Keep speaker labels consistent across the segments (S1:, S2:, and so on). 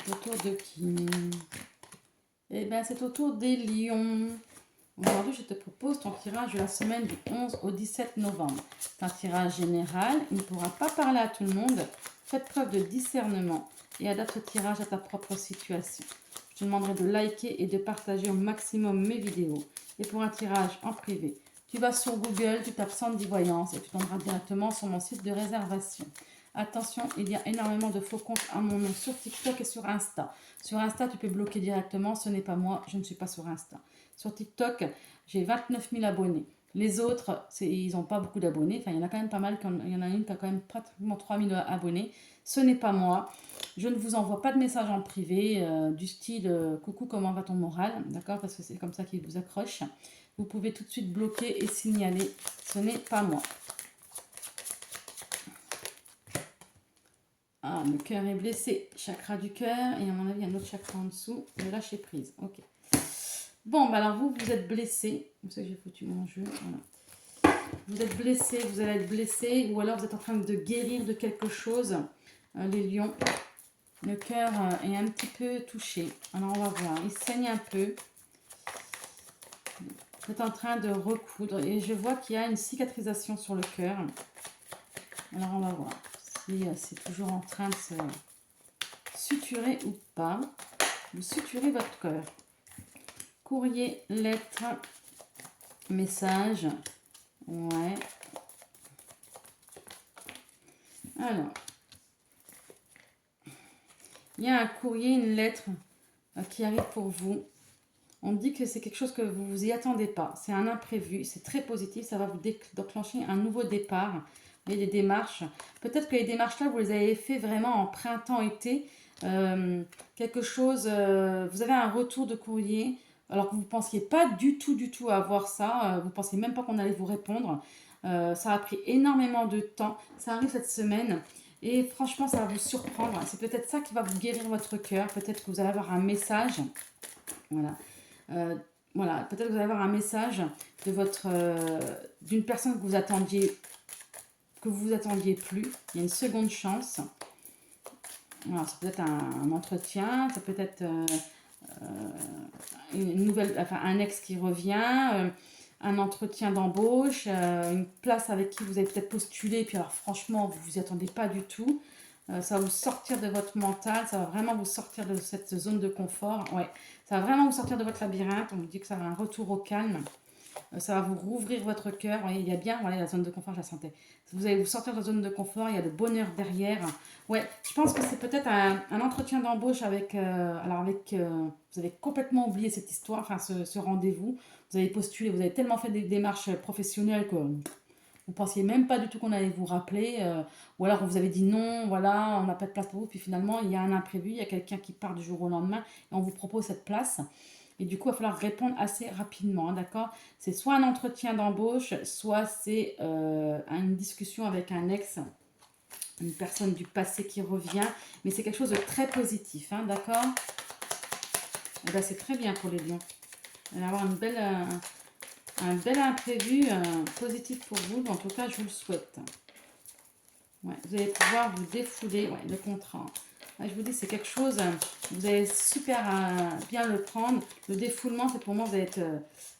S1: C'est au tour de qui? Eh bien, c'est au tour des lions. Aujourd'hui, je te propose ton tirage de la semaine du 11 au 17 novembre. C'est un tirage général. Il ne pourra pas parler à tout le monde. Faites preuve de discernement et adapte le tirage à ta propre situation. Je te demanderai de liker et de partager au maximum mes vidéos. Et pour un tirage en privé, tu vas sur Google, tu tapes Sandy Voyance et tu tomberas directement sur mon site de réservation. Attention, il y a énormément de faux comptes à mon nom sur TikTok et sur Insta. Sur Insta, tu peux bloquer directement, ce n'est pas moi, je ne suis pas sur Insta. Sur TikTok, j'ai 29 000 abonnés. Les autres, ils n'ont pas beaucoup d'abonnés. Enfin, il y en a quand même pas mal. Il y en a une qui a quand même pratiquement 3 000 abonnés. Ce n'est pas moi. Je ne vous envoie pas de messages en privé du style coucou, comment va ton moral? D'accord? Parce que c'est comme ça qu'ils vous accrochent. Vous pouvez tout de suite bloquer et signaler. Ce n'est pas moi. Ah, le cœur est blessé. Chakra du cœur. Et à mon avis, il y a un autre chakra en dessous. Le lâcher prise. Ok. Bon, bah alors vous êtes blessé. Comme ça, j'ai foutu mon jeu. Voilà. Vous êtes blessé, vous allez être blessé. Ou alors vous êtes en train de guérir de quelque chose. Les lions. Le cœur est un petit peu touché. Alors on va voir. Il saigne un peu. Vous êtes en train de recoudre. Et je vois qu'il y a une cicatrisation sur le cœur. Alors on va voir si c'est toujours en train de se suturer ou pas. Vous suturez votre cœur. Courrier, lettre, message. Ouais. Alors. Il y a un courrier, une lettre qui arrive pour vous. On dit que c'est quelque chose que vous vous y attendez pas. C'est un imprévu, c'est très positif. Ça va vous déclencher un nouveau départ. Vous voyez, des démarches. Peut-être que les démarches là, vous les avez fait vraiment en printemps-été. Quelque chose, vous avez un retour de courrier. Alors que vous ne pensiez pas du tout à avoir ça. Vous ne pensiez même pas qu'on allait vous répondre. Ça a pris énormément de temps. Ça arrive cette semaine. Et franchement, ça va vous surprendre. C'est peut-être ça qui va vous guérir votre cœur. Peut-être que vous allez avoir un message. Voilà. Voilà. Peut-être que vous allez avoir un message de votre d'une personne que vous attendiez plus. Il y a une seconde chance. Voilà, ça peut être un entretien, ça peut être une nouvelle, enfin un ex qui revient, un entretien d'embauche, une place avec qui vous avez peut-être postulé, puis alors franchement, vous vous y attendez pas du tout. Ça va vous sortir de votre mental, ça va vraiment vous sortir de cette zone de confort. Ouais, ça va vraiment vous sortir de votre labyrinthe. On vous dit que ça va un retour au calme. Ça va vous rouvrir votre cœur. Vous voyez, il y a bien, voilà, la zone de confort, je la sentais. Vous allez vous sortir de la zone de confort, il y a le bonheur derrière. Ouais, je pense que c'est peut-être un entretien d'embauche avec, vous avez complètement oublié cette histoire, enfin ce rendez-vous. Vous avez postulé, vous avez tellement fait des démarches professionnelles que vous pensiez même pas du tout qu'on allait vous rappeler, ou alors on vous avait dit non, voilà, on n'a pas de place pour vous, puis finalement il y a un imprévu, il y a quelqu'un qui part du jour au lendemain et on vous propose cette place. Et du coup, il va falloir répondre assez rapidement, hein, d'accord? C'est soit un entretien d'embauche, soit c'est une discussion avec un ex, une personne du passé qui revient, mais c'est quelque chose de très positif, hein, d'accord? Et ben, c'est très bien pour les lions. Vous allez avoir un bel imprévu positif pour vous, en tout cas, je vous le souhaite. Ouais, vous allez pouvoir vous défouler, ouais, le contrat. Ouais, je vous dis, c'est quelque chose, vous allez super bien le prendre. Le défoulement, c'est pour moi, vous allez être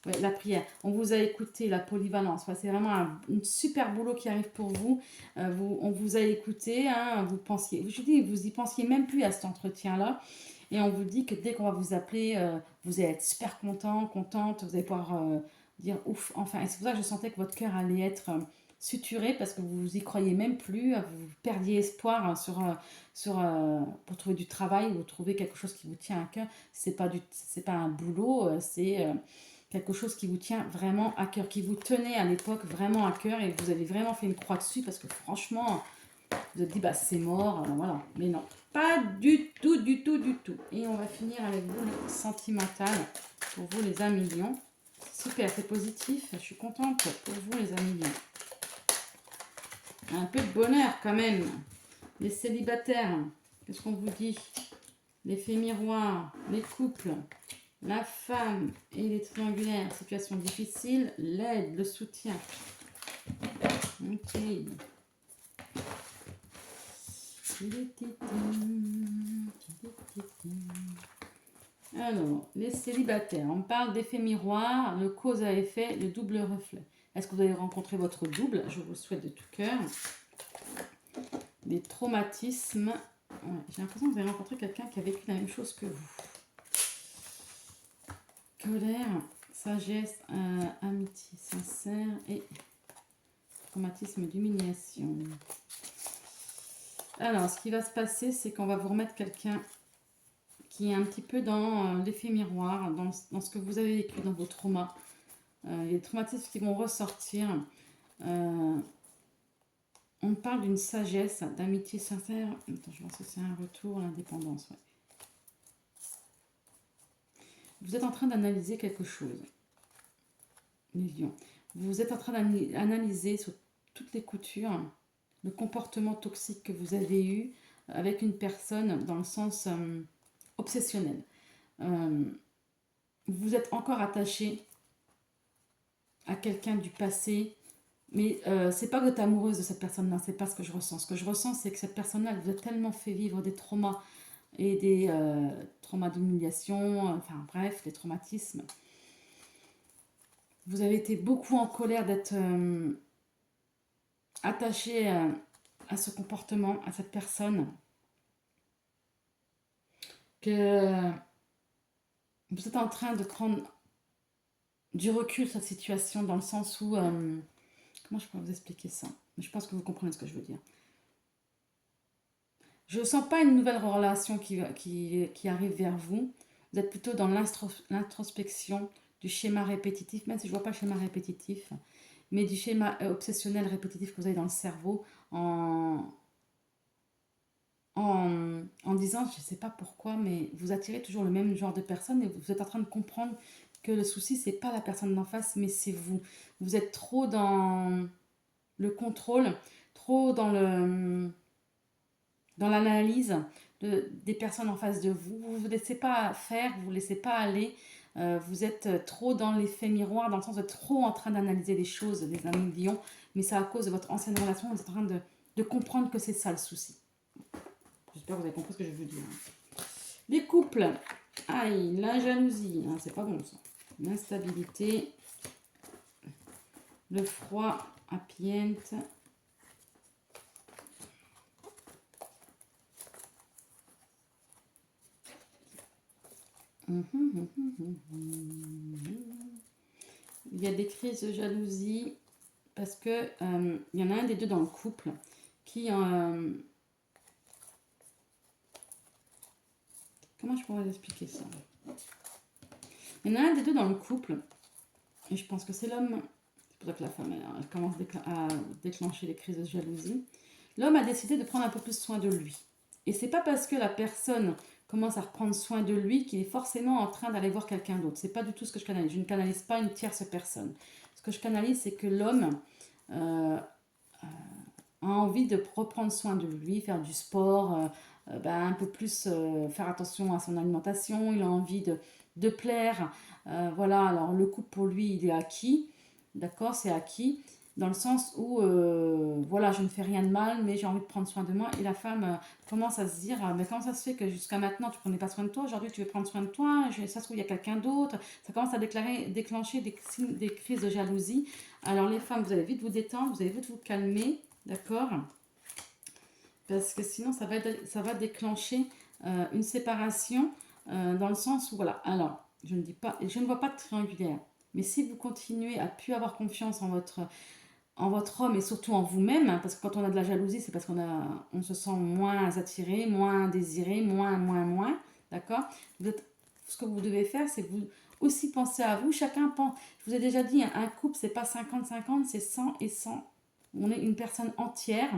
S1: ouais, la prière. On vous a écouté, la polyvalence. Ouais, c'est vraiment un super boulot qui arrive pour vous. On vous a écouté, hein, vous pensiez, je vous dis, vous y pensiez même plus à cet entretien-là. Et on vous dit que dès qu'on va vous appeler, vous allez être super content, contente. Vous allez pouvoir dire ouf, enfin. Et c'est pour ça que je sentais que votre cœur allait être suturé parce que vous y croyez même plus, vous perdiez espoir hein, pour trouver du travail ou trouver quelque chose qui vous tient à cœur. C'est pas un boulot, c'est quelque chose qui vous tient vraiment à cœur, qui vous tenait à l'époque vraiment à cœur et vous avez vraiment fait une croix dessus parce que franchement, vous vous êtes dit bah c'est mort, voilà. Mais non, pas du tout. Et on va finir avec vous le sentimental pour vous les amis lions. Super, c'est positif, je suis contente pour vous les amis lions. Un peu de bonheur quand même. Les célibataires, qu'est-ce qu'on vous dit? L'effet miroir, les couples, la femme et les triangulaires, situation difficile, l'aide, le soutien. Ok. Alors, les célibataires, on parle d'effet miroir, le cause à effet, le double reflet. Est-ce que vous avez rencontré votre double? Je vous le souhaite de tout cœur. Des traumatismes. Ouais, j'ai l'impression que vous avez rencontré quelqu'un qui a vécu la même chose que vous. Colère, sagesse, amitié sincère et traumatisme d'humiliation. Alors, ce qui va se passer, c'est qu'on va vous remettre quelqu'un qui est un petit peu dans l'effet miroir, dans ce que vous avez vécu dans vos traumas. Il y a des traumatismes qui vont ressortir. On parle d'une sagesse, d'amitié sincère. Attends, je pense que c'est un retour à l'indépendance. Ouais. Vous êtes en train d'analyser quelque chose, les lions. Vous êtes en train d'analyser sur toutes les coutures le comportement toxique que vous avez eu avec une personne dans le sens obsessionnel. Vous êtes encore attaché à quelqu'un du passé, mais c'est pas que vous êtes amoureuse de cette personne-là, c'est pas ce que je ressens. Ce que je ressens, c'est que cette personne-là, elle vous a tellement fait vivre des traumas et des traumas d'humiliation, enfin bref, des traumatismes. Vous avez été beaucoup en colère d'être attaché à ce comportement, à cette personne, que vous êtes en train de prendre du recul sur cette situation dans le sens où... comment je pourrais vous expliquer ça? Je pense que vous comprenez ce que je veux dire. Je ne sens pas une nouvelle relation qui arrive vers vous. Vous êtes plutôt dans l'introspection du schéma répétitif, même si je ne vois pas le schéma répétitif, mais du schéma obsessionnel répétitif que vous avez dans le cerveau en disant, je ne sais pas pourquoi, mais vous attirez toujours le même genre de personne et vous êtes en train de comprendre que le souci, c'est pas la personne d'en face, mais c'est vous. Vous êtes trop dans le contrôle, trop dans l'analyse des personnes en face de vous. Vous ne vous laissez pas faire, vous ne vous laissez pas aller. Vous êtes trop dans l'effet miroir, dans le sens où vous êtes trop en train d'analyser les choses, les amis lions, mais c'est à cause de votre ancienne relation, vous êtes en train de comprendre que c'est ça le souci. J'espère que vous avez compris ce que je veux dire. Les couples, aïe, la jalousie, hein, c'est pas bon ça. L'instabilité, le froid, happy end. Il y a des crises de jalousie parce que il y en a un des deux dans le couple qui comment je pourrais expliquer ça? Il y en a un des deux dans le couple et je pense que c'est l'homme. C'est pour ça que la femme elle commence à déclencher les crises de jalousie. L'homme a décidé de prendre un peu plus soin de lui. Et c'est pas parce que la personne commence à reprendre soin de lui qu'il est forcément en train d'aller voir quelqu'un d'autre. C'est pas du tout ce que je canalise. Je ne canalise pas une tierce personne. Ce que je canalise, c'est que l'homme a envie de reprendre soin de lui, faire du sport, un peu plus faire attention à son alimentation. Il a envie de plaire. Voilà, alors le couple pour lui, il est acquis. D'accord, c'est acquis dans le sens où, voilà, je ne fais rien de mal, mais j'ai envie de prendre soin de moi. Et la femme commence à se dire, mais comment ça se fait que jusqu'à maintenant, tu ne prenais pas soin de toi, aujourd'hui, tu veux prendre soin de toi, ça se trouve, il y a quelqu'un d'autre. Ça commence à déclencher des crises de jalousie. Alors les femmes, vous allez vite vous détendre, vous allez vite vous calmer, d'accord? Parce que sinon, ça va déclencher une séparation dans le sens où, voilà, alors, je ne vois pas de triangulaire. Mais si vous continuez à ne plus avoir confiance en votre homme et surtout en vous-même, hein, parce que quand on a de la jalousie, c'est parce on se sent moins attiré, moins désiré, moins, d'accord? Ce que vous devez faire, c'est vous aussi penser à vous. Chacun pense, je vous ai déjà dit, un couple, c'est pas 50-50, c'est 100 et 100. On est une personne entière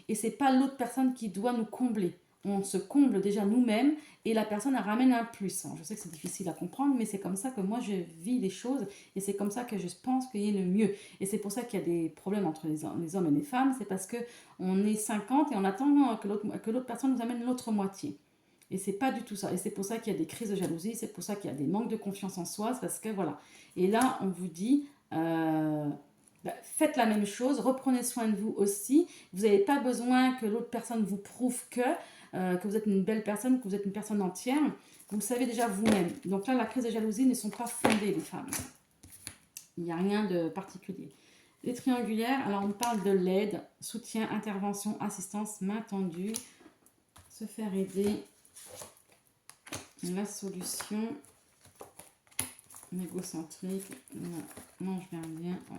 S1: et c'est pas l'autre personne qui doit nous combler. On se comble déjà nous-mêmes et la personne elle ramène un plus. Je sais que c'est difficile à comprendre, mais c'est comme ça que moi je vis les choses et c'est comme ça que je pense qu'il y a le mieux. Et c'est pour ça qu'il y a des problèmes entre les hommes et les femmes, c'est parce qu'on est 50 et on attend que l'autre personne nous amène l'autre moitié. Et c'est pas du tout ça. Et c'est pour ça qu'il y a des crises de jalousie, c'est pour ça qu'il y a des manques de confiance en soi, c'est parce que voilà. Et là, on vous dit, faites la même chose, reprenez soin de vous aussi. Vous n'avez pas besoin que l'autre personne vous prouve que. que vous êtes une belle personne, que vous êtes une personne entière. Vous le savez déjà vous-même. Donc là, la crise de jalousie ne sont pas fondées, les femmes. Il n'y a rien de particulier. Les triangulaires, alors on parle de l'aide, soutien, intervention, assistance, main tendue, se faire aider, la solution, égocentrique, non, je viens bien. Ouais.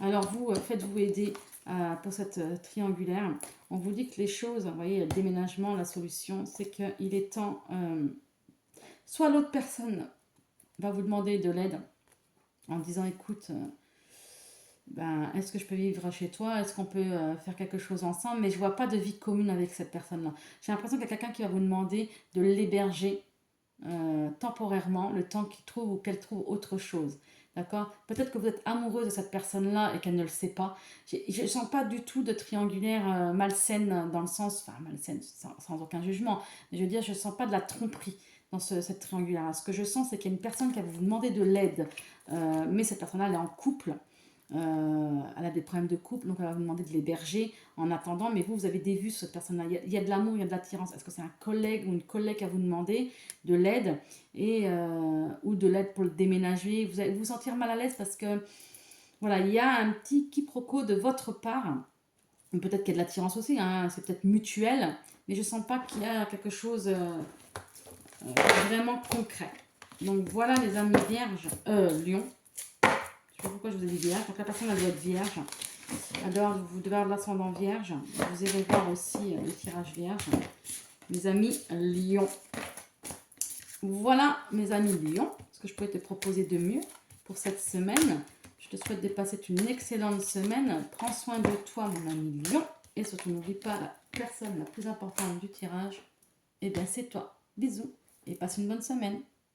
S1: Alors vous, faites-vous aider pour cette triangulaire. On vous dit que les choses, vous voyez, le déménagement, la solution, c'est qu'il est temps, soit l'autre personne va vous demander de l'aide en disant, écoute, ben, est-ce que je peux vivre chez toi? Est-ce qu'on peut faire quelque chose ensemble? Mais je vois pas de vie commune avec cette personne-là. J'ai l'impression qu'il y a quelqu'un qui va vous demander de l'héberger temporairement, le temps qu'il trouve ou qu'elle trouve autre chose. D'accord? Peut-être que vous êtes amoureuse de cette personne-là et qu'elle ne le sait pas. Je ne sens pas du tout de triangulaire malsaine dans le sens, enfin malsaine sans aucun jugement, mais je veux dire, je ne sens pas de la tromperie dans cette triangulaire. Ce que je sens, c'est qu'il y a une personne qui va vous demander de l'aide, mais cette personne-là, elle est en couple. Elle a des problèmes de couple, donc elle va vous demander de l'héberger en attendant, mais vous avez des vues sur cette personne-là. Il y a de l'amour, il y a de l'attirance. Est-ce que c'est un collègue ou une collègue à vous demander de l'aide ou de l'aide pour le déménager? Vous allez vous sentir mal à l'aise parce que voilà, il y a un petit quiproquo de votre part. Peut-être qu'il y a de l'attirance aussi, hein, c'est peut-être mutuel, mais je ne sens pas qu'il y a quelque chose vraiment concret. Donc voilà les amis vierges, lion. Je sais pas pourquoi je vous ai dit vierge. Donc la personne elle doit être vierge. Alors vous devez avoir l'ascendant vierge. Vous irez voir aussi le tirage vierge. Mes amis lion. Voilà mes amis lion. Ce que je pourrais te proposer de mieux pour cette semaine. Je te souhaite de passer une excellente semaine. Prends soin de toi mon ami lion. Et surtout n'oublie pas la personne la plus importante du tirage. Eh bien c'est toi. Bisous et passe une bonne semaine.